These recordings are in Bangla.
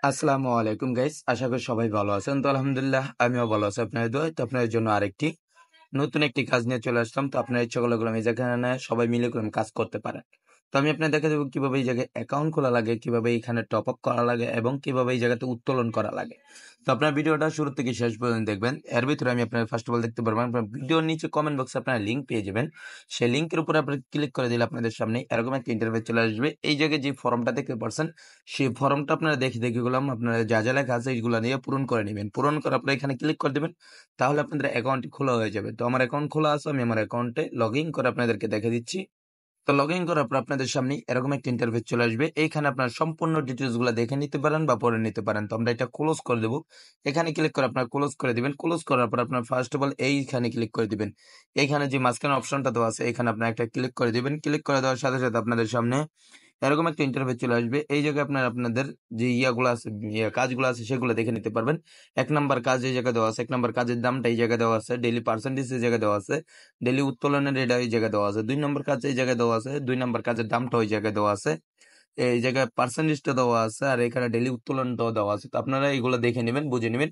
আসসালামু আলাইকুম গাইস, আশা করি সবাই ভালো আছেন। তো আলহামদুলিল্লাহ আমিও ভালো আছি আপনাদের দোয়ায়। তো আপনাদের জন্য আরেকটি নতুন একটি কাজ নিয়ে চলে আসলাম। তো আপনার ইচ্ছা করলে এই যেখানে সবাই মিলে করে কাজ করতে পারেন। তো আমি আপনাদের দেখা দেবো কিভাবে এই জায়গায় অ্যাকাউন্ট খোলা লাগে, কিভাবে এখানে টপ আপ করা লাগে এবং কিভাবে এই জায়গাতে উত্তোলন করা লাগে। তো আপনার ভিডিওটা শুরু থেকে শেষ পর্যন্ত দেখবেন। এর ভিতরে আমি আপনার ফার্স্ট অফ অল দেখতে পারবেন আপনার ভিডিওর নিচে কমেন্ট বক্সে আপনার লিঙ্ক পেয়ে যাবেন। সেই লিঙ্কের উপরে আপনি ক্লিক করে দিলে আপনাদের সামনে এরকম একটা ইন্টারফেস চলে আসবে। এই জায়গায় যে ফর্মটা দেখতে পাচ্ছেন সেই ফর্মটা আপনারা দেখে গেলাম আপনারা যা যা লেখা আছে এইগুলো নিয়ে পূরণ করে নেবেন। পূরণ করে আপনারা এখানে ক্লিক করে দেবেন, তাহলে আপনাদের অ্যাকাউন্টটি খোলা হয়ে যাবে। তো আমার অ্যাকাউন্ট খোলা আছে, আমি আমার অ্যাকাউন্টে লগ ইন করে আপনাদেরকে দেখে দিচ্ছি। তো লগ ইন করার পর আপনাদের সামনে এরকম একটা ইন্টারফেস চলে আসবে। এইখানে আপনার সম্পূর্ণ ডিটেলস গুলো দেখে নিতে পারেন বা পড়ে নিতে পারেন। তো আমরা এটা ক্লোজ করে দেবো। এখানে ক্লিক করে আপনার ক্লোজ করে দিবেন। ক্লোজ করার পর আপনার ফার্স্ট অফ অল এইখানে ক্লিক করে দিবেন। এইখানে যে মাঝখানে অপশনটা দেওয়া আছে এখানে আপনার একটা ক্লিক করে দিবেন। ক্লিক করে দেওয়ার সাথে সাথে আপনাদের সামনে এরকম একটা ইন্টারফেস চলে আসবে। এই জায়গায় আপনাদের যে ইয়াগুলো আছে, কাজগুলো আছে সেগুলো দেখে নিতে পারবেন। ১ নাম্বার কাজ এই জায়গায় দেওয়া আছে, ১ নাম্বার কাজের দামটা এই জায়গায় দেওয়া আছে, ডেইলি পার্সেন্টেজ এই জায়গায় দেওয়া আছে, ডেইলি উত্তোলনের রেট এই জায়গায় দেওয়া আছে, ২ নম্বর কাজ এই জায়গায় দেওয়া আছে, ২ নম্বর কাজের দামটা ওই জায়গায় দেওয়া আছে, এই জায়গায় পার্সেন্টেজটা দেওয়া আছে, আর এখানে ডেইলি উত্তোলনটাও দেওয়া আছে। তো আপনারা এগুলো দেখে নেবেন, বুঝে নেবেন।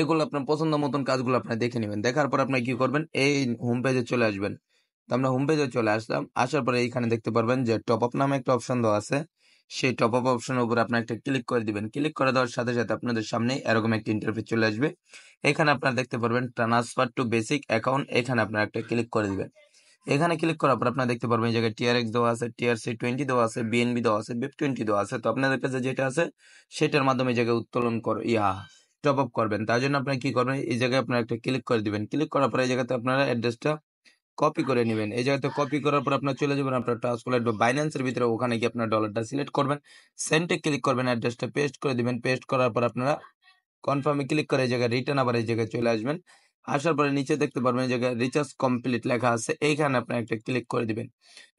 এগুলো আপনার পছন্দ মতন কাজগুলো আপনি দেখে নেবেন। দেখার পর আপনি কি করবেন, এই হোম পেজে চলে আসবেন। তো আমরা হোম পেজে চলে আসলাম। আসার পরে এইখানে দেখতে পারবেন যে টপ আপ নামে একটা অপশন দেওয়া আছে। সেই টপ আপ অপশনের উপর আপনি একটা ক্লিক করে দিবেন। ক্লিক করে দেওয়ার সাথে সাথে আপনাদের সামনে এরকম একটা ইন্টারফেস চলে আসবে। এখানে আপনারা দেখতে পারবেন ট্রান্সফার টু বেসিক অ্যাকাউন্ট, এখানে আপনারা একটা ক্লিক করে দিবেন। এখানে ক্লিক করার পর আপনারা দেখতে পারবেন এই জায়গায় টিআরএক্স দেওয়া আছে, টিআরসি 20 দেওয়া আছে, বিএনবি দেওয়া আছে, বিপ 20 দেওয়া আছে। তো আপনাদের কাছে যেটা আছে সেটার মাধ্যমে এই জায়গায় উত্তোলন টপ আপ করবেন। তার জন্য আপনারা কি করবেন, এই জায়গায় আপনারা একটা ক্লিক করে দিবেন। ক্লিক করার পরে এই জায়গাতে আপনারা অ্যাড্রেসটা কপি করে নেবেন। এই জায়গাতে কপি করার পর আপনার চলে যাবেন আপনার ট্রান্সফার বা বাইন্যান্সের ভিতরে, ওখানে গিয়ে আপনার ডলারটা সিলেক্ট করবেন, সেন্টে ক্লিক করবেন, অ্যাড্রেসটা পেস্ট করে দিবেন। পেস্ট করার পর আপনারা কনফার্মে ক্লিক করে এই জায়গায় রিটার্ন আবার এই জায়গায় চলে আসবেন। আসার পরে নিচে দেখতে পারবেন এই জায়গায় রিচার্জ কমপ্লিট লেখা আছে, এইখানে আপনি একটা ক্লিক করে দিবেন।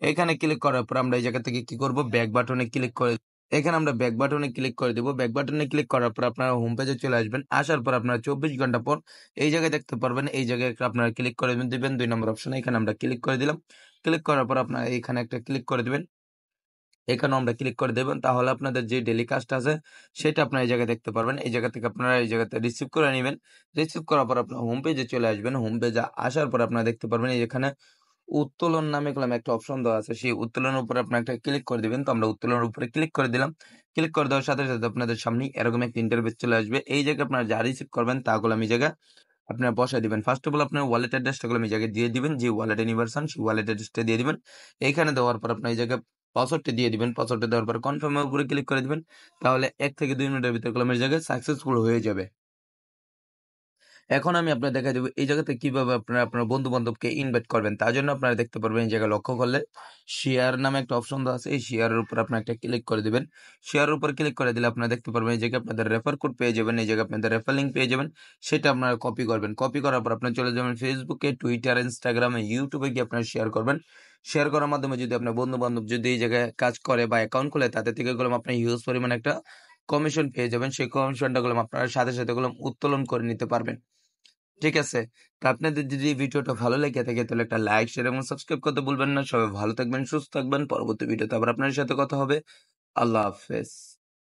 এইখানে ক্লিক করার পর আমরা এই জায়গা থেকে কি করব, ব্যাক বাটনে ক্লিক করে এখানে আমরা ব্যাক বাটনে ক্লিক করে দিব। ব্যাক বাটনে ক্লিক করার পর আপনারা হোম পেজে চলে আসবেন। আসার পর আপনারা ২৪ ঘন্টা পর এই জায়গায় দেখতে পারবেন, এই জায়গায় আপনারা ক্লিক করে দিবেন ২ নম্বর অপশনে। এখানে আমরা ক্লিক করে দিলাম। ক্লিক করার পর আপনারা এখানে একটা ক্লিক করে দিবেন। এখানেও আমরা ক্লিক করে দেবেন, তাহলে আপনাদের যে ডেইলি কাজটা আছে সেটা আপনারা এই জায়গায় দেখতে পারবেন। এই জায়গা থেকে আপনারা এই জায়গাতে রিসিভ করে নেবেন। রিসিভ করার পর আপনার হোম পেজে চলে আসবেন। হোম পেজে আসার পর আপনারা দেখতে পারবেন এখানে উত্তোলন নামে একটা অপশন দেওয়া আছে, সেই উত্তোলনের উপরে আপনার একটা ক্লিক করে দিবেন। তো আমরা উত্তোলনের উপরে ক্লিক করে দিলাম। ক্লিক করে দেওয়ার সাথে সাথে আপনাদের সামনে এরকম একটা ইন্টারফেস চলে আসবে। এই জায়গায় আপনারা যা রিসিভ করবেন তাগুলো আমি জায়গায় আপনারা বসায় দিবেন। ফার্স্ট অফ অল আপনার ওয়ালেট অ্যাড্রেসটা আমি জায়গায় দিয়ে দিবেন, যে ওয়ালেটে নিবেন সেই ওয়ালেট অ্যাড্রেসটা দিয়ে দিবেন। এইখানে দেওয়ার পর আপনার এই জায়গায় পাসওয়ার্ডটা দিয়ে দিবেন। পাসওয়ার্ডটা দেওয়ার পর কনফার্মের উপরে ক্লিক করে দিবেন। তাহলে ১ থেকে ২ মিনিটের ভিতরে কলমের জায়গায় সাকসেসফুল হয়ে যাবে। এখন আমি আপনার দেখা দেবো এই জায়গাতে কিভাবে আপনারা আপনার বন্ধু বান্ধবকে ইনভাইট করবেন। তার জন্য আপনারা দেখতে পারবেন এই জায়গায় লক্ষ্য করলে শেয়ার নামে একটা অপশন দেওয়া আছে, এই শেয়ারের উপর আপনার একটা ক্লিক করে দিবেন। শেয়ারের উপর ক্লিক করে দিলে আপনারা দেখতে পারবেন এই জায়গায় আপনাদের রেফার কোড পেয়ে যাবেন, এই জায়গায় আপনাদের রেফার লিঙ্ক পেয়ে যাবেন। সেটা আপনারা কপি করবেন। কপি করার পর আপনারা চলে যাবেন ফেসবুকে, টুইটার, ইনস্টাগ্রামে, ইউটিউবে গিয়ে আপনারা শেয়ার করবেন। শেয়ার করার মাধ্যমে যদি আপনার বন্ধু বান্ধব যদি এই জায়গায় কাজ করে বা অ্যাকাউন্ট খোলে, তাদের থেকে আপনি হিউজ পরিমাণে একটা কমিশন পেয়ে যাবেন। সেই কমিশনটা আপনারা সাথে সাথে উত্তোলন করে নিতে পারবেন। ঠিক আছে? তো আপনাদের যদি ভিডিওটা ভালো লেগে থাকে তাহলে একটা লাইক, শেয়ার এবং সাবস্ক্রাইব করতে ভুলবেন না। সবাই ভালো থাকবেন, সুস্থ থাকবেন। পরবর্তী ভিডিওতে আবার আপনার সাথে কথা হবে। আল্লাহ হাফেজ।